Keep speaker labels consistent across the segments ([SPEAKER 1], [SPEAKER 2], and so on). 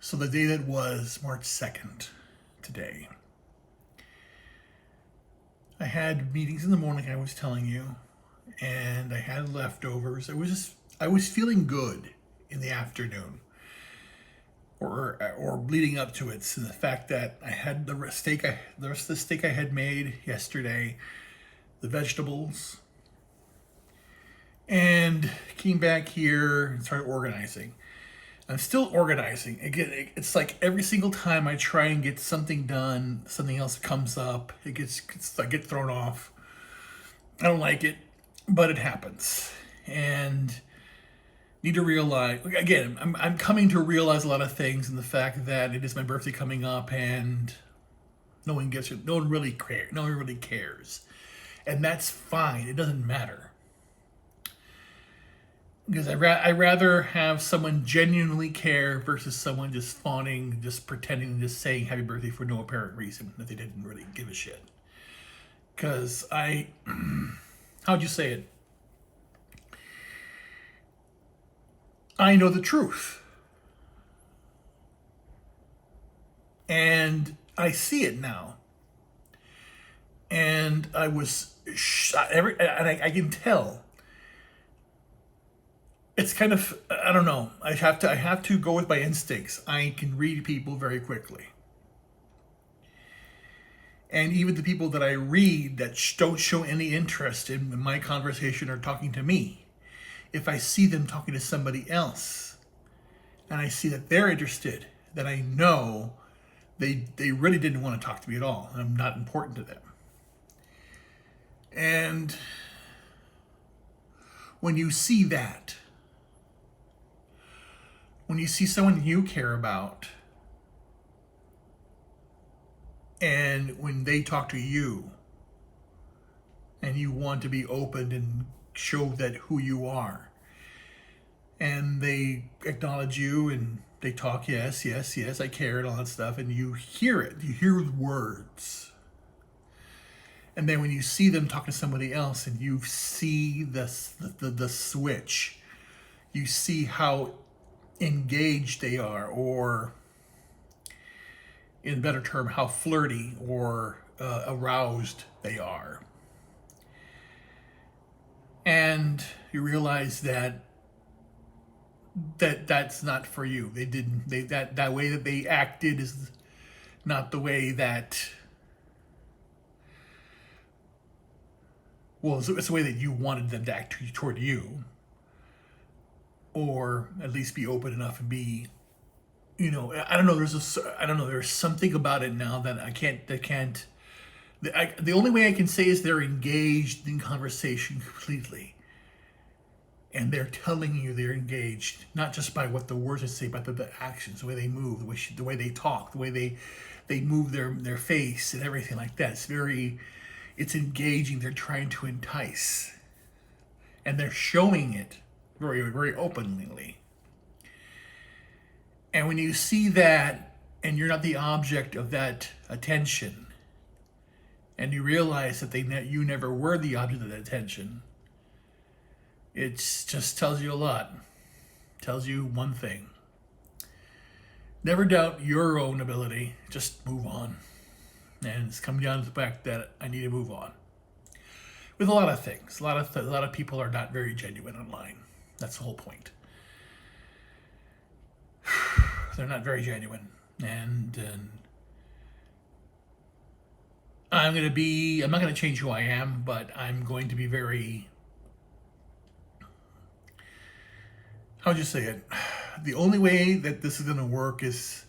[SPEAKER 1] So the day that was March 2nd, today, I had meetings in the morning, I was telling you, and I had leftovers. I was feeling good in the afternoon, or leading up to it. So the fact that I had the rest of the steak I had made yesterday, the vegetables, and came back here and started organizing. I'm still organizing. Again, it's like every single time I try and get something done, something else comes up. I get thrown off. I don't like it, but it happens. And need to realize, again, I'm coming to realize a lot of things, and the fact that it is my birthday coming up, and no one gives it. No one really cares. No one really cares, and that's fine. It doesn't matter. Because I rather have someone genuinely care versus someone just fawning, just pretending, just saying happy birthday for no apparent reason that they didn't really give a shit. Because how'd you say it? I know the truth. And I see it now. And I was, I can tell. It's kind of, I don't know. I have to go with my instincts. I can read people very quickly. And even the people that I read that don't show any interest in my conversation or talking to me, if I see them talking to somebody else and I see that they're interested, then I know they really didn't want to talk to me at all. And I'm not important to them. And when you see that, when you see someone you care about, and when they talk to you, and you want to be open and show that who you are, and they acknowledge you and they talk, yes, yes, yes, I care, and all that stuff, and you hear it, you hear the words. And then when you see them talking to somebody else and you see the switch, you see how engaged they are, or in a better term, how flirty or aroused they are. And you realize that's not for you. That way that they acted is not the way that, well, it's the way that you wanted them to act toward you. Or at least be open enough and be, I don't know. There's something about it now that the only way I can say is they're engaged in conversation completely. And they're telling you they're engaged, not just by what the words they say, but the actions, the way they move, the way they talk, the way they move their face and everything like that. It's engaging. They're trying to entice. And they're showing it very, very openly. And when you see that, and you're not the object of that attention, and you realize that you never were the object of that attention, it just tells you a lot. It tells you one thing. Never doubt your own ability. Just move on. And it's coming down to the fact that I need to move on. With a lot of things. A lot of people are not very genuine online. That's the whole point. They're not very genuine. And I'm not going to change who I am, but I'm going to be very, how'd you say it? The only way that this is going to work is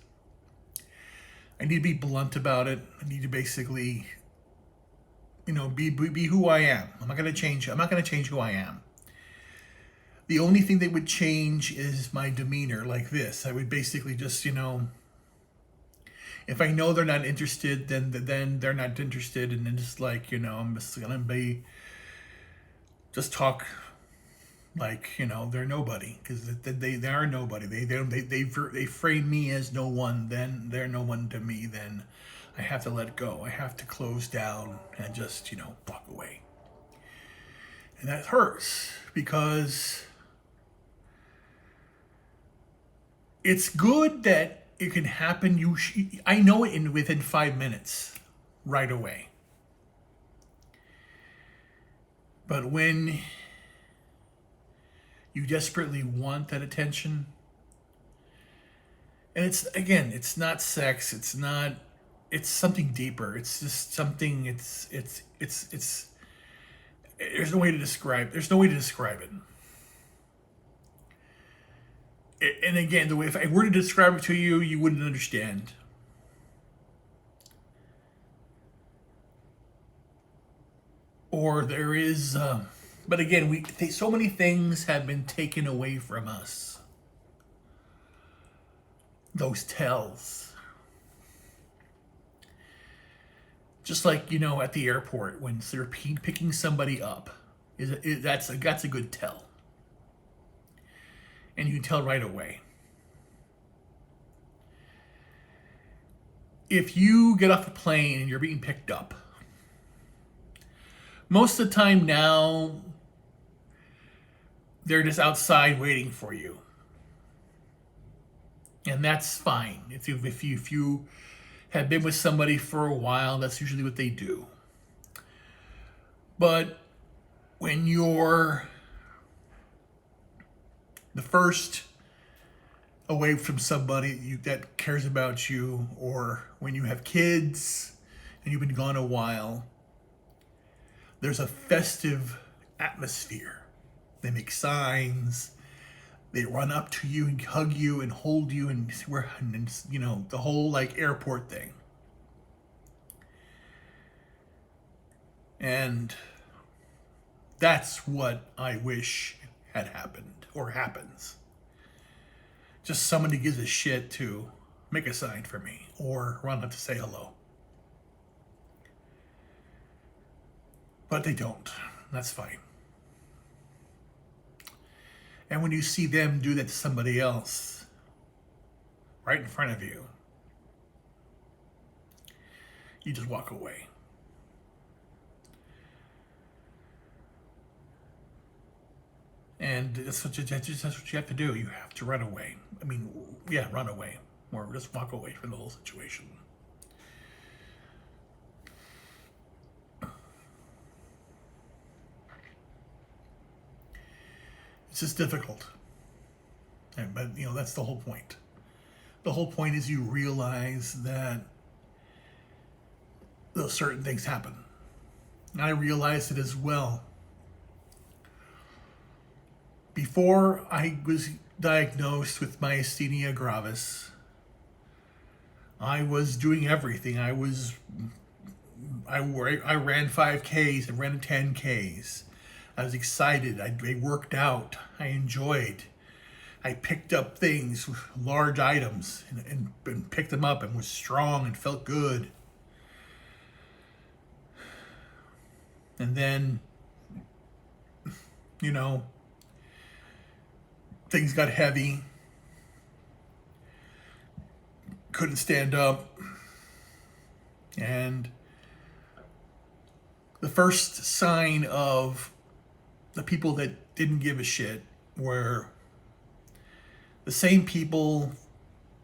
[SPEAKER 1] I need to be blunt about it. I need to basically, be who I am. I'm not going to change who I am. The only thing that would change is my demeanor, like this. I would basically just, if I know they're not interested, then they're not interested, and then just like, I'm just gonna just talk like, they're nobody, because they are nobody. They frame me as no one. Then they're no one to me. Then I have to let go. I have to close down and just walk away. And that hurts, because it's good that it can happen. I know it within 5 minutes, right away. But when you desperately want that attention, and it's not sex, it's something deeper. It's just something. It's. There's no way to describe. There's no way to describe it. And again, if I were to describe it to you, you wouldn't understand. Or there is, but again, so many things have been taken away from us. Those tells. Just like, at the airport when they're picking somebody up, that's a good tell. And you can tell right away. If you get off a plane and you're being picked up, most of the time now, they're just outside waiting for you. And that's fine. If you have been with somebody for a while, that's usually what they do. But when you're the first away from somebody that cares about you, or when you have kids and you've been gone a while, there's a festive atmosphere. They make signs. They run up to you and hug you and hold you, and the whole like airport thing. And that's what I wish had happened or happens. Just somebody gives a shit to make a sign for me or run up to say hello. But they don't. That's fine. And when you see them do that to somebody else, right in front of you, you just walk away. And that's what you have to do. You have to run away. Run away. Or just walk away from the whole situation. It's just difficult. But, that's the whole point. The whole point is you realize that those certain things happen. And I realized it as well. Before I was diagnosed with myasthenia gravis, I was doing everything. I ran 5Ks, I ran 10Ks. I was excited. I worked out. I enjoyed. I picked up things, large items, and picked them up and was strong and felt good. And then, things got heavy. Couldn't stand up. And the first sign of the people that didn't give a shit were the same people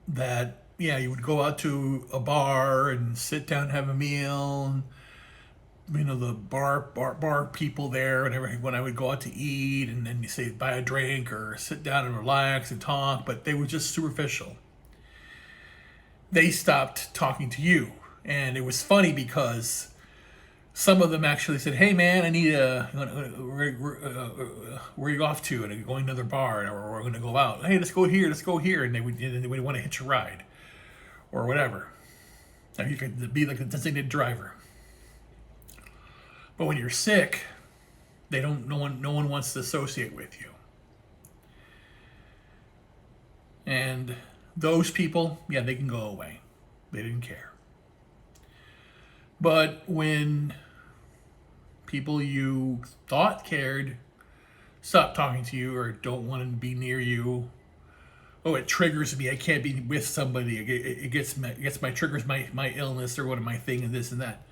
[SPEAKER 1] that, you would go out to a bar and sit down and have a meal. And, the bar people there, and when I would go out to eat, and then you say buy a drink or sit down and relax and talk, but they were just superficial. They stopped talking to you. And it was funny because some of them actually said, "Hey man, I need where are you off to?" And I'm going to another bar, or we're going to go out. "Hey, let's go here." And they would want to hitch a ride, or whatever. Now you could be like a designated driver. But when you're sick, no one wants to associate with you. And those people, they can go away. They didn't care. But when people you thought cared stop talking to you or don't want to be near you, it triggers me. I can't be with somebody. It triggers my illness or what my thing and this and that.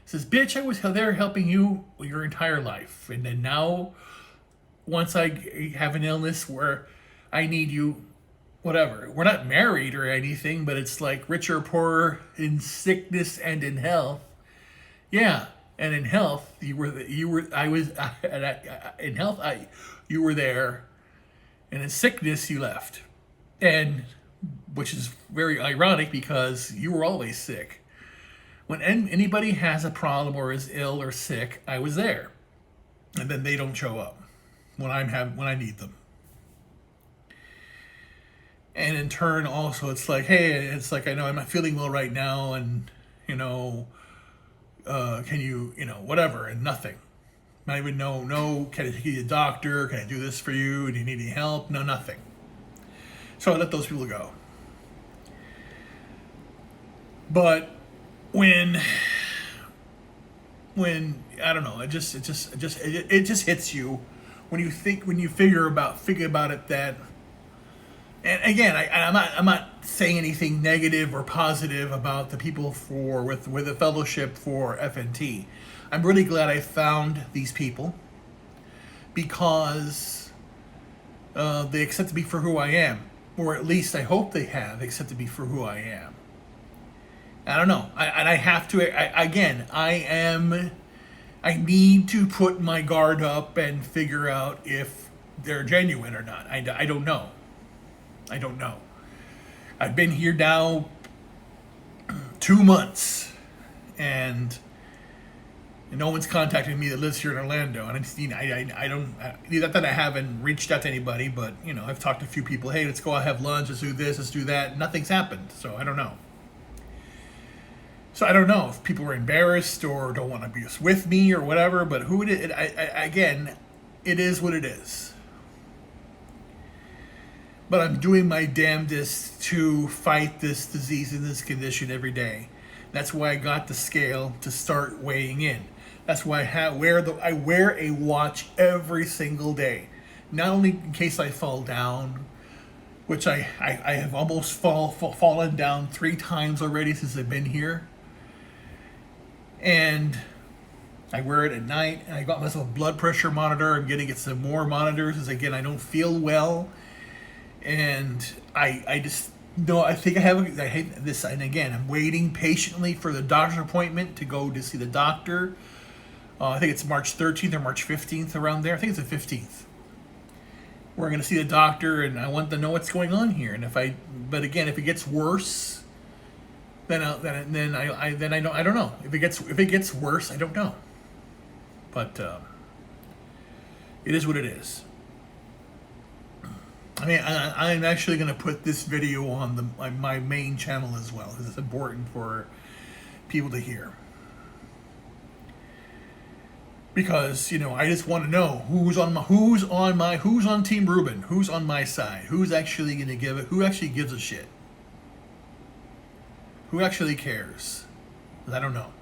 [SPEAKER 1] It says, bitch, I was there helping you your entire life. And then now, once I have an illness where I need you, whatever. We're not married or anything, but it's like rich or poor in sickness and in health. Yeah, and in health, in health, you were there, and in sickness, you left, and which is very ironic because you were always sick. When anybody has a problem or is ill or sick, I was there, and then they don't show up when when I need them. And in turn, also, it's like, hey, it's like, I know I'm not feeling well right now, and can you, whatever, and nothing. Not even no, can I take you to the doctor? Can I do this for you? Do you need any help? No, nothing. So I let those people go. But when I don't know, it just hits you when you figure about it that. And again, I'm not saying anything negative or positive about the people with the fellowship for FNT. I'm really glad I found these people because they accepted me for who I am, or at least I hope they have accepted me for who I am. I don't know, I have to. I need to put my guard up and figure out if they're genuine or not. I don't know. I don't know. I've been here now 2 months, and no one's contacted me that lives here in Orlando. And I don't. Not that I haven't reached out to anybody, but I've talked to a few people. Hey, let's go out, have lunch. Let's do this. Let's do that. Nothing's happened. So I don't know. So I don't know if people were embarrassed or don't want to be with me or whatever. But again, it is what it is. But I'm doing my damnedest to fight this disease and this condition every day. That's why I got the scale to start weighing in. That's why I wear a watch every single day. Not only in case I fall down, which I have almost fallen down 3 times already since I've been here. And I wear it at night, and I got myself a blood pressure monitor. I'm getting some more monitors as again I don't feel well. And I just no, I think I hate this. And again, I'm waiting patiently for the doctor's appointment to go to see the doctor. I think it's March 13th or March 15th, around there. I think it's the 15th. We're going to see the doctor, and I want to know what's going on here. And but again, if it gets worse, then I don't know. If it gets worse, I don't know. But it is what it is. I mean, I'm actually going to put this video on my main channel as well, because it's important for people to hear. Because I just want to know who's on Team Ruben, who's on my side, who's actually going to give it, who actually gives a shit, who actually cares. I don't know.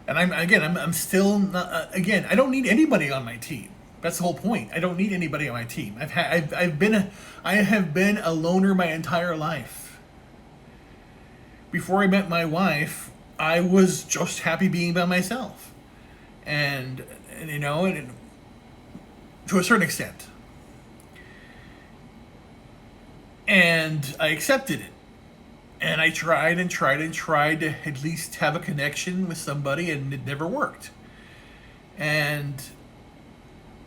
[SPEAKER 1] And I'm still not. Again, I don't need anybody on my team. That's the whole point. I don't need anybody on my team. I have been a loner my entire life. Before I met my wife, I was just happy being by myself, and to a certain extent, and I accepted it, and I tried to at least have a connection with somebody, and it never worked, and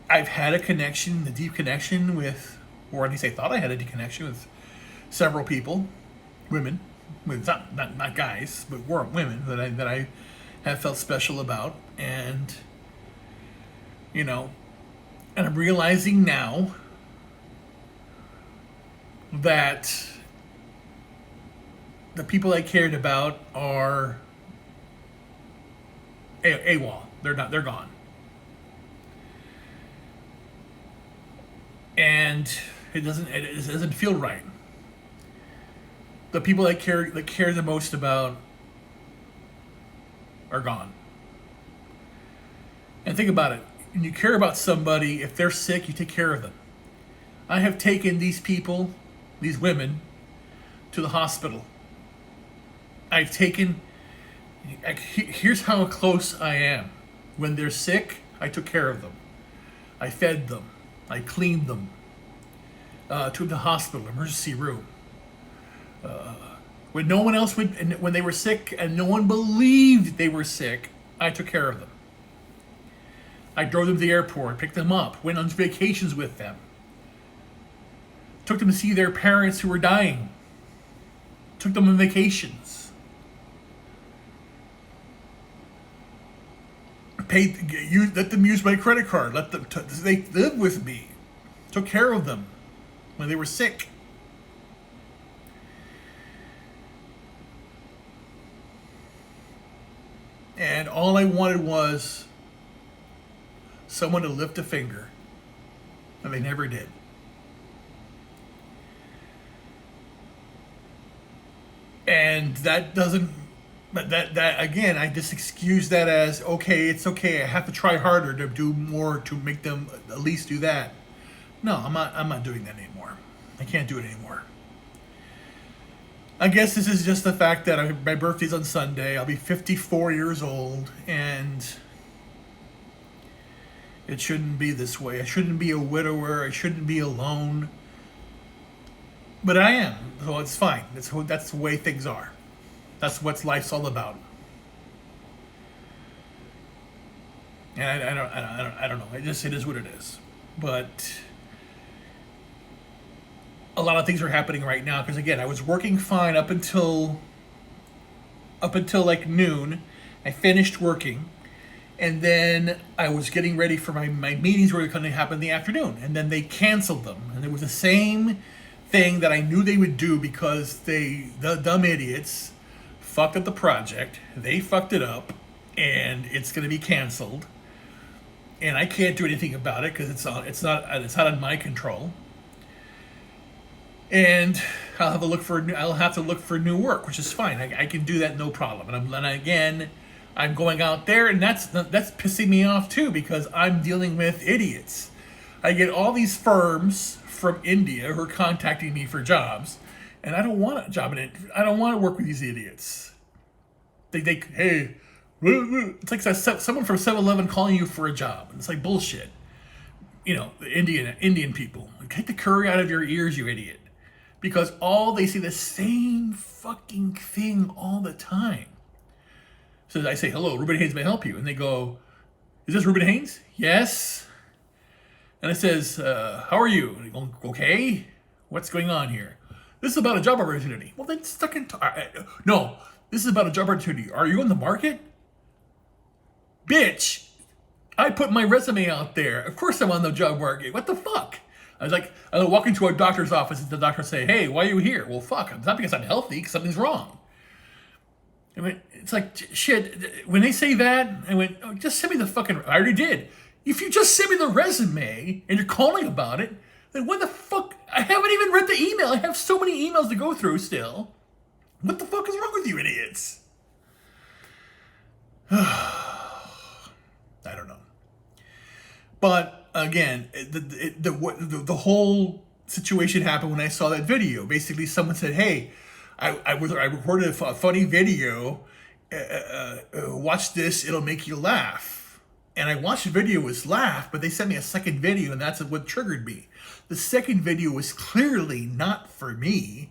[SPEAKER 1] I've had a deep connection with, or at least I thought I had a deep connection with several people, women. Not guys, but women that I have felt special about, and and I'm realizing now that the people I cared about are AWOL. They're gone, and it doesn't feel right. The people that care the most about are gone. And think about it. When you care about somebody, if they're sick, you take care of them. I have taken these people, these women, to the hospital. Here's how close I am. When they're sick, I took care of them. I fed them. I cleaned them. took them to the hospital, emergency room. When no one else would, and when they were sick and no one believed they were sick, I took care of them. I drove them to the airport, picked them up, went on vacations with them. Took them to see their parents who were dying. Took them on vacations. Let them use my credit card. They lived with me. Took care of them when they were sick. And all I wanted was someone to lift a finger. And they never did. And that doesn't, but that again, I just excuse that as, okay, it's okay, I have to try harder to do more to make them at least do that. No, I'm not doing that anymore. I can't do it anymore. I guess this is just the fact that my birthday's on Sunday. I'll be 54 years old, and it shouldn't be this way. I shouldn't be a widower. I shouldn't be alone. But I am, so it's fine. That's the way things are. That's what life's all about. And I don't know. It is what it is. But a lot of things are happening right now because again, I was working fine up until like noon. I finished working, and then I was getting ready for my meetings were going to happen in the afternoon, and then they canceled them, and it was the same thing that I knew they would do because the dumb idiots fucked up the project. They fucked it up, and it's going to be canceled. And I can't do anything about it because it's not in my control. And I'll have to look for new work, which is fine. I can do that no problem. And again, I'm going out there, and that's pissing me off too because I'm dealing with idiots. I get all these firms from India who are contacting me for jobs, and I don't want a job in it. I don't want to work with these idiots. Hey, it's like someone from 7-Eleven calling you for a job, and it's like bullshit. You know, the Indian people. Take the curry out of your ears, you idiot. Because they see the same fucking thing all the time. So I say, hello, Ruben Haynes may help you. And they go, is this Ruben Haynes? Yes. And it says, how are you? And they go, okay. What's going on here? This is about a job opportunity. Well, then no, this is about a job opportunity. Are you in the market? Bitch, I put my resume out there. Of course I'm on the job market. What the fuck? I walk into a doctor's office and the doctor say, hey, why are you here? Well, fuck, it's not because I'm healthy, because something's wrong. I mean, it's like, shit, when they say that, I went, oh, just send me the fucking, I already did. If you just send me the resume and you're calling about it, then what the fuck, I haven't even read the email. I have so many emails to go through still. What the fuck is wrong with you idiots? I don't know. But again, the whole situation happened when I saw that video. Basically, someone said, hey, I recorded a funny video. Watch this, it'll make you laugh. And I watched the video, it was laugh, but they sent me a second video, and that's what triggered me. The second video was clearly not for me.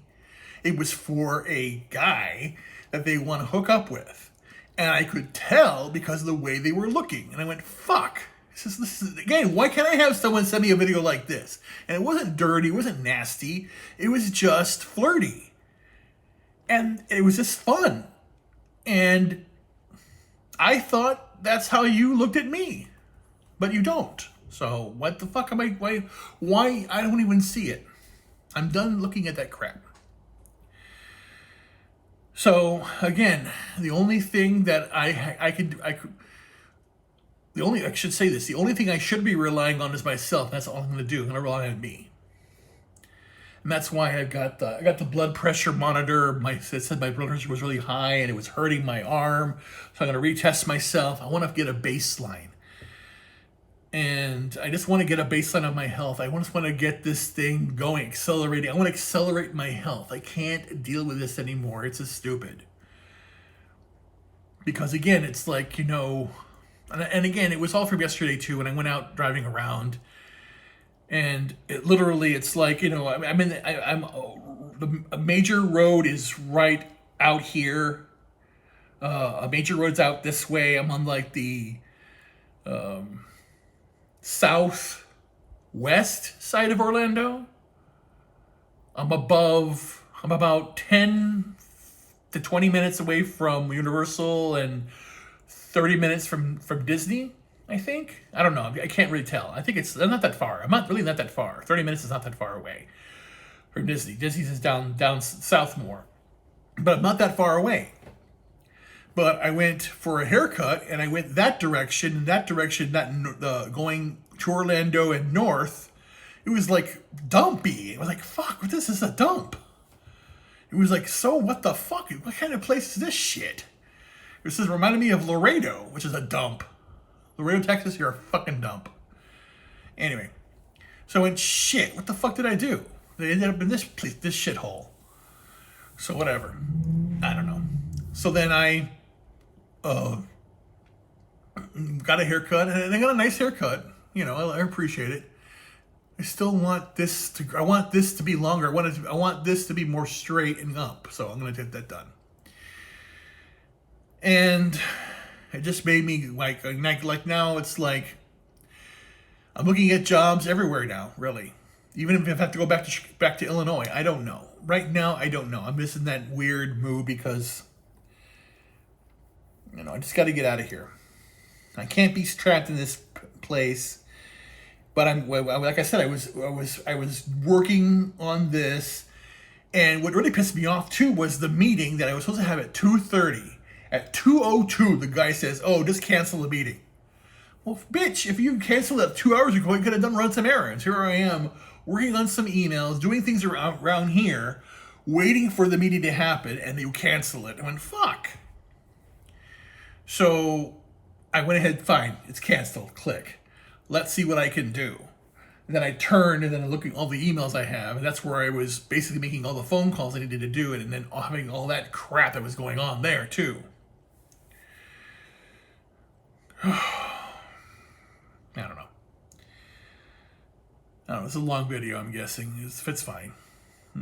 [SPEAKER 1] It was for a guy that they want to hook up with. And I could tell because of the way they were looking. And I went, fuck. This is, again, why can't I have someone send me a video like this? And it wasn't dirty, it wasn't nasty. It was just flirty. And it was just fun. And I thought that's how you looked at me. But you don't. So what the fuck am I, why I don't even see it. I'm done looking at that crap. So again, the only thing that the only thing I should be relying on is myself. That's all I'm going to do. I'm going to rely on me. And that's why I got the blood pressure monitor. It said my blood pressure was really high and it was hurting my arm. So I'm going to retest myself. I want to get a baseline. And I just want to get a baseline of my health. I just want to get this thing going, accelerating. I want to accelerate my health. I can't deal with this anymore. It's just stupid. Because again, it's like, you know, and again, it was all from yesterday too, when I went out driving around. And it literally, it's like, I'm a major road is right out here. A major road's out this way. I'm on like the southwest side of Orlando. I'm about 10 to 20 minutes away from Universal and 30 minutes from Disney, I think. I don't know. I can't really tell. I think I'm not that far. I'm not really not that far. 30 minutes is not that far away from Disney. Disney's is down south more. But I'm not that far away. But I went for a haircut, and I went that direction, going to Orlando and north. It was like dumpy. It was like, fuck, this is a dump. It was like, so what the fuck? What kind of place is this shit? This is reminded me of Laredo, which is a dump. Laredo, Texas, you're a fucking dump. Anyway, so I went, shit, what the fuck did I do? They ended up in this place, this shithole. So whatever. I don't know. So then I got a haircut, and I got a nice haircut. I appreciate it. I still want this to be longer. I want this to be more straight and up. So I'm going to get that done. And it just made me like now it's like I'm looking at jobs everywhere now, really. Even if I have to go back to Illinois, I don't know. Right now, I don't know. I'm just in that weird mood because I just got to get out of here. I can't be trapped in this place. But like I said, I was working on this, and what really pissed me off too was the meeting that I was supposed to have at 2:30. At 2:02, the guy says, "Oh, just cancel the meeting." Well, bitch, if you canceled it 2 hours ago, you could have run some errands. Here I am working on some emails, doing things around here, waiting for the meeting to happen, and you cancel it. I went, fuck. So I went ahead, fine, it's canceled. Click. Let's see what I can do. And then I turned, and then I'm looking at all the emails I have, and that's where I was basically making all the phone calls I needed to do it, and then having all that crap that was going on there too. I don't know. It's a long video, I'm guessing. It's fine.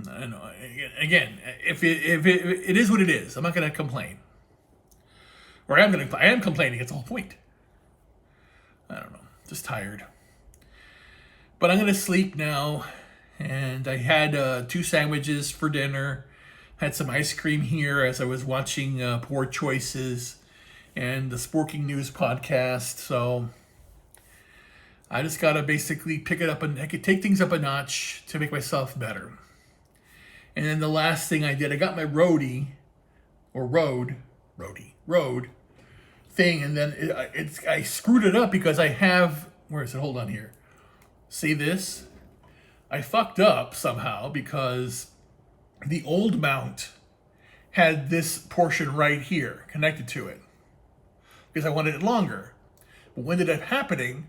[SPEAKER 1] I know. Again, if it is what it is, I'm not going to complain. Or I am complaining. It's the whole point. I don't know. Just tired. But I'm going to sleep now. And I had 2 sandwiches for dinner. Had some ice cream here as I was watching Poor Choices and the Sporking News podcast. So I just got to basically pick it up, and I could take things up a notch to make myself better. And then the last thing I did, I got my road thing, and then I screwed it up because I have, where is it? Hold on here. See this? I fucked up somehow because the old mount had this portion right here connected to it because I wanted it longer. But when it ended up happening,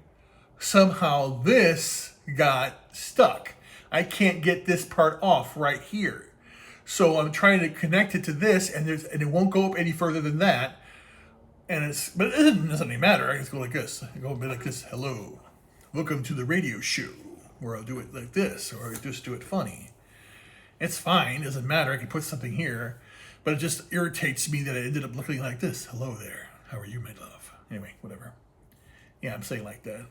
[SPEAKER 1] somehow this got stuck. I can't get this part off right here. So I'm trying to connect it to this, and it won't go up any further than that. But it doesn't even matter. I just go like this. I go a bit like this. Hello, welcome to the radio show, where I'll do it like this, or I'll just do it funny. It's fine. It doesn't matter. I can put something here, but it just irritates me that I ended up looking like this. Hello there. How are you, my love? Anyway, whatever. Yeah, I'm saying like that.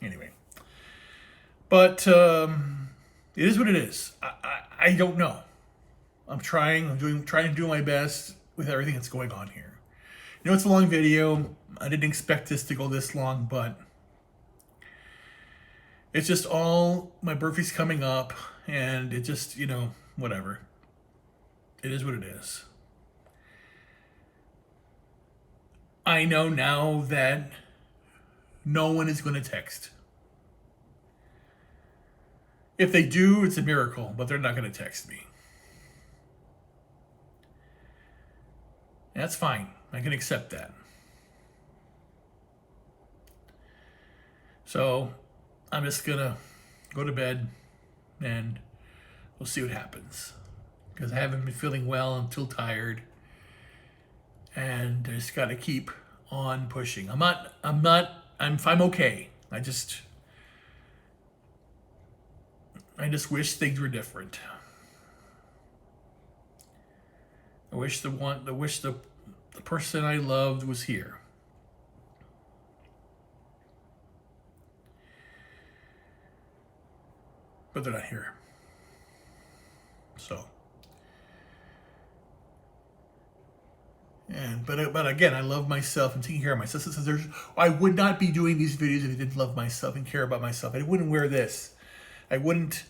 [SPEAKER 1] Anyway, but it is what it is. I don't know. I'm trying to do my best with everything that's going on here. It's a long video. I didn't expect this to go this long, but it's just all my birthday's coming up, and it just, whatever. It is what it is. I know now that no one is going to text. If they do, it's a miracle, but they're not going to text me. That's fine. I can accept that. So I'm just going to go to bed, and we'll see what happens. Because I haven't been feeling well. I'm still tired. And I just got to keep on pushing. I'm not I'm okay. I just wish things were different. I wish the person I loved was here. But they're not here. So, but again, I love myself and taking care of myself. So I would not be doing these videos if I didn't love myself and care about myself. I wouldn't wear this. I wouldn't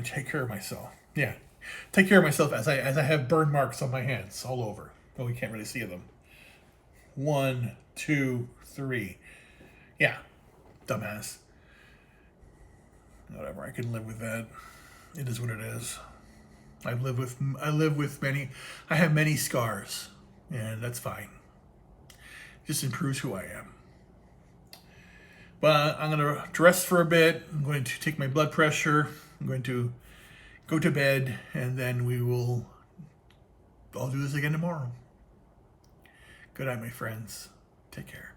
[SPEAKER 1] take care of myself. Yeah, take care of myself as I have burn marks on my hands all over. Oh, we can't really see them. 1, 2, 3. Yeah, dumbass. Whatever, I can live with that. It is what it is. I live with many. I have many scars, and that's fine. It just improves who I am. But I'm gonna rest for a bit. I'm going to take my blood pressure. I'm going to go to bed, and then I'll do this again tomorrow. Good night, my friends. Take care.